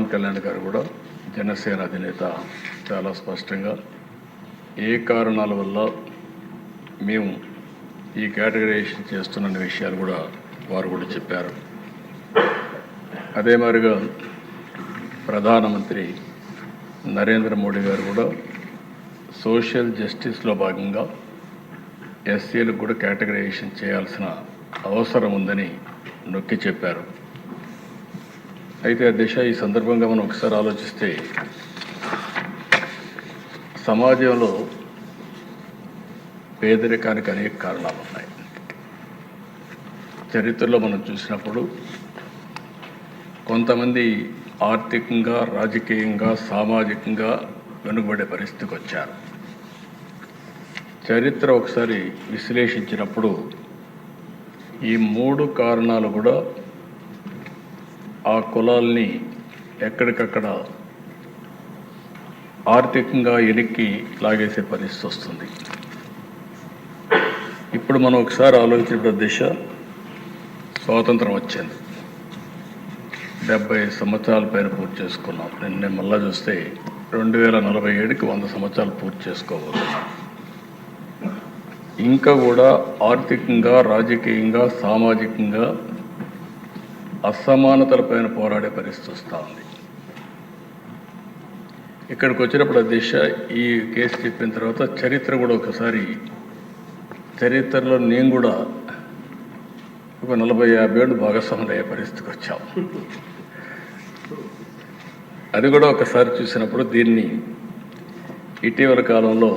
పవన్ కళ్యాణ్ గారు కూడా జనసేన అధినేత చాలా స్పష్టంగా ఏ కారణాల వల్ల మేము ఈ కేటగరైజేషన్ చేస్తున్న విషయాలు కూడా వారు కూడా చెప్పారు. అదే మాదిరిగా ప్రధానమంత్రి నరేంద్ర మోడీ గారు కూడా సోషల్ జస్టిస్లో భాగంగా ఎస్సీలకు కూడా కేటగరైజేషన్ చేయాల్సిన అవసరం ఉందని నొక్కి చెప్పారు. అయితే అధ్యక్ష, ఈ సందర్భంగా మనం ఒకసారి ఆలోచిస్తే సమాజంలో పేదరికానికి అనేక కారణాలు ఉన్నాయి. చరిత్రలో మనం చూసినప్పుడు కొంతమంది ఆర్థికంగా, రాజకీయంగా, సామాజికంగా వెనుకబడే పరిస్థితికి వచ్చారు. చరిత్ర ఒకసారి విశ్లేషించినప్పుడు ఈ 3 కారణాలు కూడా ఆ కులాల్ని ఎక్కడికక్కడ ఆర్థికంగా ఎనిక్కి లాగేసే పరిస్థితి వస్తుంది. ఇప్పుడు మనం ఒకసారి ఆలోచించిన దిశ, స్వాతంత్రం వచ్చింది, 70 సంవత్సరాల పైన పూర్తి చేసుకున్నాం. నేను మళ్ళా చూస్తే 2047కి 100 సంవత్సరాలు పూర్తి చేసుకోబోతున్నాం. ఇంకా కూడా ఆర్థికంగా, రాజకీయంగా, సామాజికంగా అసమానతలపైన పోరాడే పరిస్థితి వస్తూ ఉంది. ఇక్కడికి వచ్చినప్పుడు అధ్యక్ష, ఈ కేసు చెప్పిన తర్వాత చరిత్ర కూడా ఒకసారి, చరిత్రలో నేను కూడా ఒక 40-50 ఏళ్ళు భాగస్వాములు అయ్యే పరిస్థితికి వచ్చాం. అది కూడా ఒకసారి చూసినప్పుడు దీన్ని ఇటీవల కాలంలో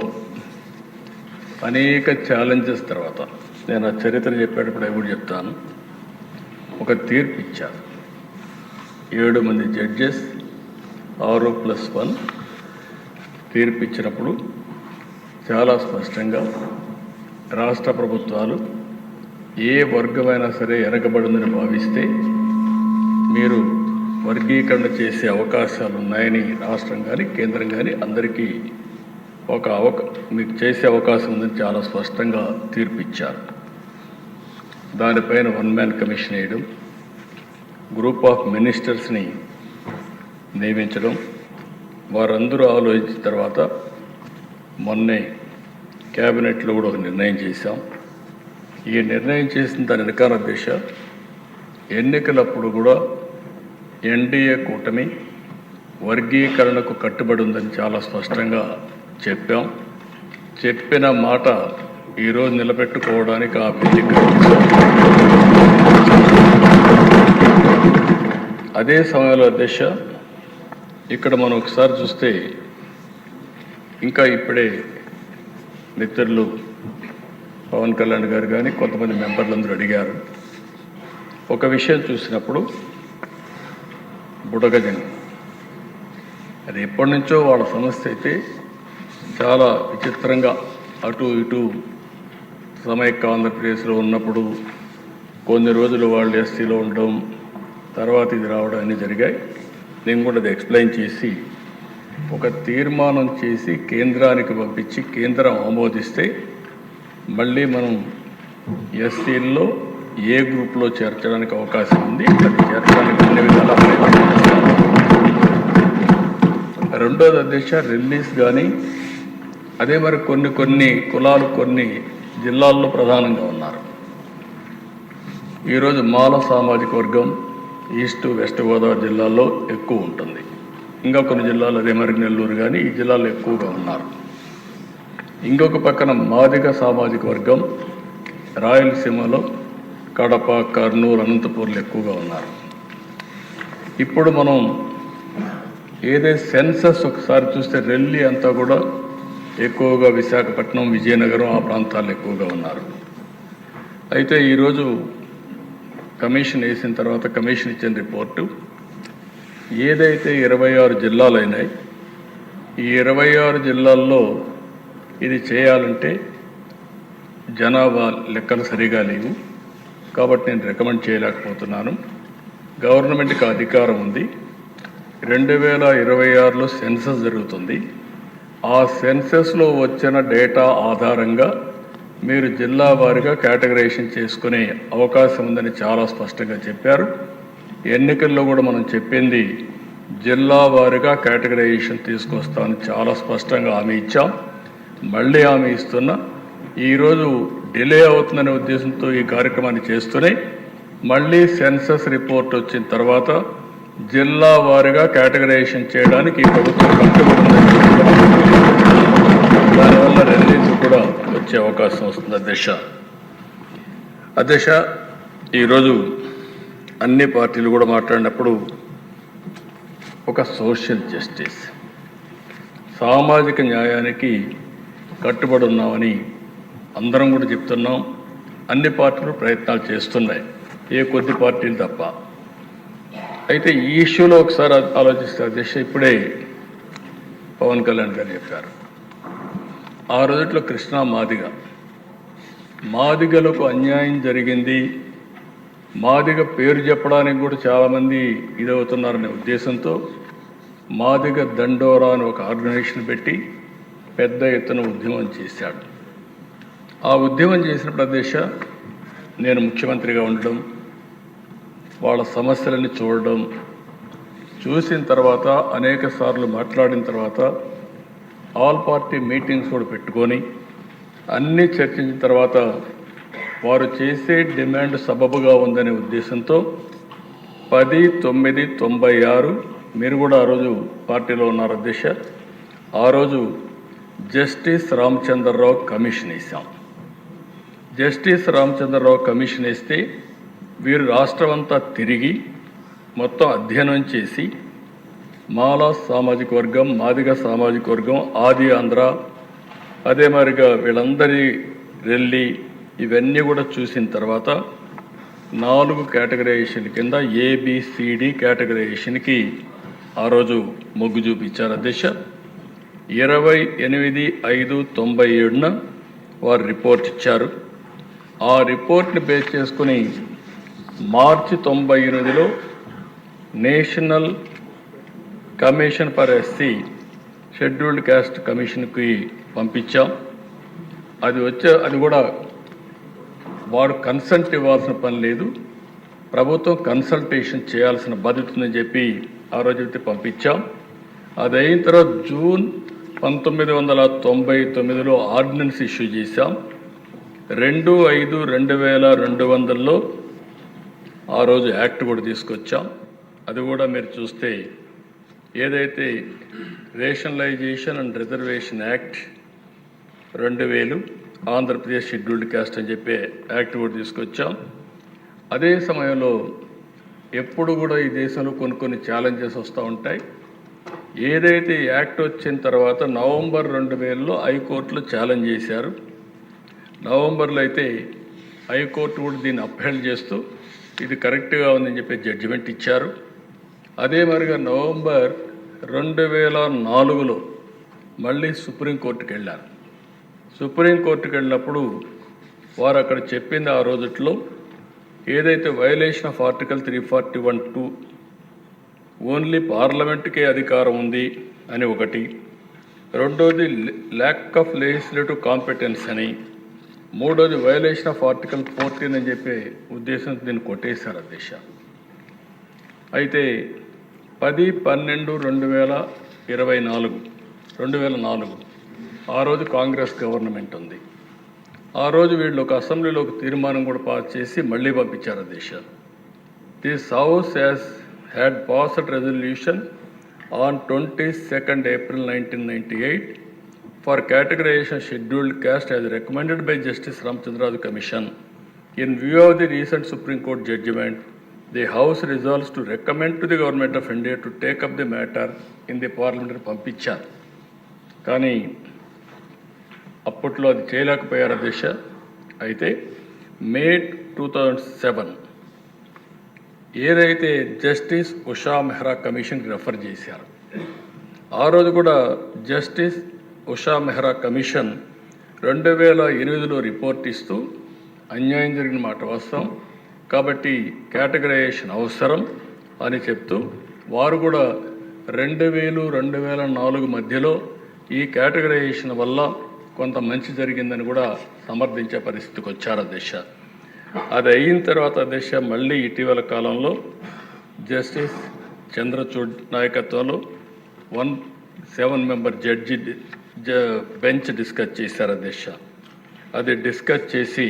అనేక ఛాలెంజెస్ తర్వాత, నేను ఆ చరిత్ర చెప్పేటప్పుడు అవి కూడా చెప్తాను, ఒక తీర్పు ఇచ్చారు. 7 మంది జడ్జెస్ 6+1 తీర్పు ఇచ్చినప్పుడు చాలా స్పష్టంగా రాష్ట్ర ప్రభుత్వాలు ఏ వర్గమైనా సరే వెనకబడిందని భావిస్తే మీరు వర్గీకరణ చేసే అవకాశాలు ఉన్నాయని రాష్ట్రం కానీ కేంద్రం కానీ అందరికీ మీకు చేసే అవకాశం ఉందని చాలా స్పష్టంగా తీర్పు ఇచ్చారు. దానిపైన 1 మ్యాన్ కమిషన్ వేయడం, గ్రూప్ ఆఫ్ మినిస్టర్స్ని నియమించడం, వారందరూ ఆలోచించిన తర్వాత మొన్నే క్యాబినెట్లో కూడా ఒక నిర్ణయం చేశాం. ఈ నిర్ణయం చేసిన దాని వెనకాల దిశ, ఎన్నికలప్పుడు కూడా ఎన్డీఏ కూటమి వర్గీకరణకు కట్టుబడి ఉందని చాలా స్పష్టంగా చెప్పాం. చెప్పిన మాట ఈరోజు నిలబెట్టుకోవడానికి ఆ వేదిక. అదే సమయంలో దిశ, ఇక్కడ మనం ఒకసారి చూస్తే ఇంకా ఇప్పుడే మిత్రులు పవన్ కళ్యాణ్ గారు కానీ కొంతమంది మెంబర్లందరూ అడిగారు. ఒక విషయం చూసినప్పుడు బుడగజంగం, అది ఎప్పటి నుంచో వాళ్ళ సమస్య అయితే చాలా విచిత్రంగా అటు ఇటు సమైక్య ఆంధ్రప్రదేశ్లో ఉన్నప్పుడు కొన్ని రోజులు వాళ్ళు ఎస్సీలో ఉండడం, తర్వాత ఇది రావడం అన్నీ జరిగాయి. నేను కూడా అది ఎక్స్ప్లెయిన్ చేసి ఒక తీర్మానం చేసి కేంద్రానికి పంపించి కేంద్రం ఆమోదిస్తే మళ్ళీ మనం ఎస్సీల్లో ఏ గ్రూప్లో చేర్చడానికి అవకాశం ఉంది, అది చేర్చడానికి అన్ని విధాలా ప్రయత్నం చేస్తాం. రెండోది అధ్యక్ష, రిలీజ్ కానీ అదే మరి కొన్ని కులాలు కొన్ని జిల్లాల్లో ప్రధానంగా ఉన్నారు. ఈరోజు మాల సామాజిక వర్గం ఈస్ట్ వెస్ట్ గోదావరి జిల్లాల్లో ఎక్కువ ఉంటుంది. ఇంకా కొన్ని జిల్లాలు అదే మరి నెల్లూరు కానీ ఈ జిల్లాలో ఎక్కువగా ఉన్నారు. ఇంకొక పక్కన మాదిగ సామాజిక వర్గం రాయలసీమలో కడప, కర్నూలు, అనంతపూర్లు ఎక్కువగా ఉన్నారు. ఇప్పుడు మనం ఏదైతే సెన్సస్ ఒకసారి చూస్తే రెల్లి అంతా కూడా ఎక్కువగా విశాఖపట్నం, విజయనగరం ఆ ప్రాంతాల్లో ఎక్కువగా ఉన్నారు. అయితే ఈరోజు కమిషన్ వేసిన తర్వాత కమిషన్ ఇచ్చిన రిపోర్టు ఏదైతే 26 జిల్లాలు అయినాయి, ఈ 26 జిల్లాల్లో ఇది చేయాలంటే జనాభా లెక్కలు సరిగా లేవు కాబట్టి నేను రికమెండ్ చేయలేకపోతున్నాను. గవర్నమెంట్కి అధికారం ఉంది. 2026లో సెన్సస్ జరుగుతుంది. ఆ సెన్సస్లో వచ్చిన డేటా ఆధారంగా మీరు జిల్లా వారీగా కేటగరైజేషన్ చేసుకునే అవకాశం ఉందని చాలా స్పష్టంగా చెప్పారు. ఎన్నికల్లో కూడా మనం చెప్పింది జిల్లా వారీగా కేటగరైజేషన్ తీసుకొస్తామని చాలా స్పష్టంగా హామీ ఇచ్చాం. మళ్ళీ హామీ ఇస్తున్నా. ఈరోజు డిలే అవుతుందనే ఉద్దేశంతో ఈ కార్యక్రమాన్ని చేస్తూనే మళ్ళీ సెన్సస్ రిపోర్ట్ వచ్చిన తర్వాత జిల్లా వారీగా కేటగరైజేషన్ చేయడానికి ఈ ప్రభుత్వం కట్టుబడి ఉందని దానివల్ల రిలీజ్ కూడా వచ్చే అవకాశం వస్తుంది. అధ్యక్ష ఈరోజు అన్ని పార్టీలు కూడా మాట్లాడినప్పుడు ఒక సోషల్ జస్టిస్, సామాజిక న్యాయానికి కట్టుబడి ఉన్నామని అందరం కూడా చెప్తున్నాం. అన్ని పార్టీలు ప్రయత్నాలు చేస్తున్నాయి, ఏ కొద్ది పార్టీలు తప్ప. అయితే ఈ ఇష్యూలో ఒకసారి ఆలోచిస్తే అధ్యక్ష, ఇప్పుడే పవన్ కళ్యాణ్ గారు చెప్పారు, ఆ రోజుట్లో కృష్ణా మాదిగలకు అన్యాయం జరిగింది, మాదిగ పేరు చెప్పడానికి కూడా చాలామంది ఇదవుతున్నారనే ఉద్దేశంతో మాదిగ దండోరా అని ఒక ఆర్గనైజేషన్ పెట్టి పెద్ద ఎత్తున ఉద్యమం చేశాడు. ఆ ఉద్యమం చేసిన ప్రదేశ నేను ముఖ్యమంత్రిగా ఉండడం, వాళ్ళ సమస్యలని చూడడం, చూసిన తర్వాత అనేక సార్లు మాట్లాడిన తర్వాత ఆల్ పార్టీ మీటింగ్స్ కూడా పెట్టుకొని అన్నీ చర్చించిన తర్వాత వారు చేసే డిమాండ్ సబబుగా ఉందనే ఉద్దేశంతో 10/9/96 మీరు కూడా ఆ రోజు పార్టీలో ఉన్నారు అధ్యక్ష, ఆ రోజు జస్టిస్ రామచంద్రరావు కమిషన్ వేసాం. జస్టిస్ రామచంద్రరావు కమిషన్ వేస్తే వీరు రాష్ట్రమంతా తిరిగి మొత్తం అధ్యయనం చేసి మాలా సామాజిక వర్గం, మాదిగ సామాజిక వర్గం, ఆది ఆంధ్ర, అదే మరిగా వీళ్ళందరి రెల్లి ఇవన్నీ కూడా చూసిన తర్వాత 4 కేటగరైజేషన్ కింద ABCD కేటగరైజేషన్కి ఆ రోజు మొగ్గు చూపించారు అధ్యక్ష. 28/5/97 వారు రిపోర్ట్ ఇచ్చారు. ఆ రిపోర్ట్ని బేస్ చేసుకుని మార్చి 98లో national commission for SC scheduled caste కమిషన్కి పంపించాం. అది కూడా వారు కన్సల్ట్ ఇవ్వాల్సిన పని లేదు, ప్రభుత్వం కన్సల్టేషన్ చేయాల్సిన బాధ్యత ఉందని చెప్పి ఆ రోజైతే పంపించాం. అది అయిన తర్వాత జూన్ 1999లో ఆర్డినెన్స్ ఇష్యూ చేశాం. 2/5/2200లో ఆ రోజు యాక్ట్ కూడా తీసుకొచ్చాం. అది కూడా మీరు చూస్తే ఏదైతే rationalisation and reservation act 2000 Andhra Pradesh scheduled caste అని చెప్పి యాక్ట్ కూడా తీసుకొచ్చాం. అదే సమయంలో ఎప్పుడు కూడా ఈ దేశంలో కొన్ని ఛాలెంజెస్ వస్తూ ఉంటాయి. ఏదైతే యాక్ట్ వచ్చిన తర్వాత నవంబర్ 2000లో హైకోర్టులో ఛాలెంజ్ చేశారు. నవంబర్లో అయితే హైకోర్టు కూడా దీన్ని అప్హెల్డ్ చేస్తూ ఇది కరెక్ట్గా ఉందని చెప్పి జడ్జిమెంట్ ఇచ్చారు. అదే మరిగా నవంబర్ 2004లో మళ్ళీ సుప్రీంకోర్టుకి వెళ్ళారు. సుప్రీంకోర్టుకి వెళ్ళినప్పుడు వారు అక్కడ చెప్పింది ఆ రోజుట్లో ఏదైతే వయలేషన్ ఆఫ్ ఆర్టికల్ 341(2) ఓన్లీ పార్లమెంట్కే అధికారం ఉంది అని ఒకటి, రెండోది ల్యాక్ ఆఫ్ లెజిస్లేటివ్ కాంపిటెన్స్ అని, మూడోది వయలేషన్ ఆఫ్ ఆర్టికల్ 14 అని చెప్పే ఉద్దేశంతో దీన్ని కొట్టేశారు అధ్యక్ష. అయితే 10/12/2004 ఆ రోజు కాంగ్రెస్ గవర్నమెంట్ ఉంది. ఆ రోజు వీళ్ళు ఒక అసెంబ్లీలో ఒక తీర్మానం కూడా పాస్ చేసి మళ్ళీ పంపించారు అధ్యక్ష. This house had passed resolution on 22nd April 1998 for categorization scheduled caste as recommended by Justice Ramchandra Commission. In view of the recent Supreme Court judgment, the House resolves to recommend to the Government of India to take up the matter in the parliamentary పంపించారు. కానీ అప్పట్లో అది చేయలేకపోయారు అధ్యక్ష. అయితే May 2007 ఏదైతే justice Usha Mehra కమిషన్కి refer చేశారు, ఆ రోజు కూడా జస్టిస్ ఉషా మెహ్రా కమిషన్ 2008లో రిపోర్ట్ ఇస్తూ అన్యాయం జరిగిన మాట వాస్తవం కాబట్టి కేటగరైజేషన్ అవసరం అని చెప్తూ వారు కూడా 2000-2004 మధ్యలో ఈ కేటగరైజేషన్ వల్ల కొంత మంచి జరిగిందని కూడా సమర్థించే పరిస్థితికి వచ్చారు అధ్యక్ష. అది అయిన తర్వాత అధ్యక్ష మళ్ళీ ఇటీవల కాలంలో జస్టిస్ చంద్రచూడ్ నాయకత్వంలో 7 మెంబర్ జడ్జి బెంచ్ డిస్కస్ చేశారు అధ్యక్ష. అది డిస్కస్ చేసి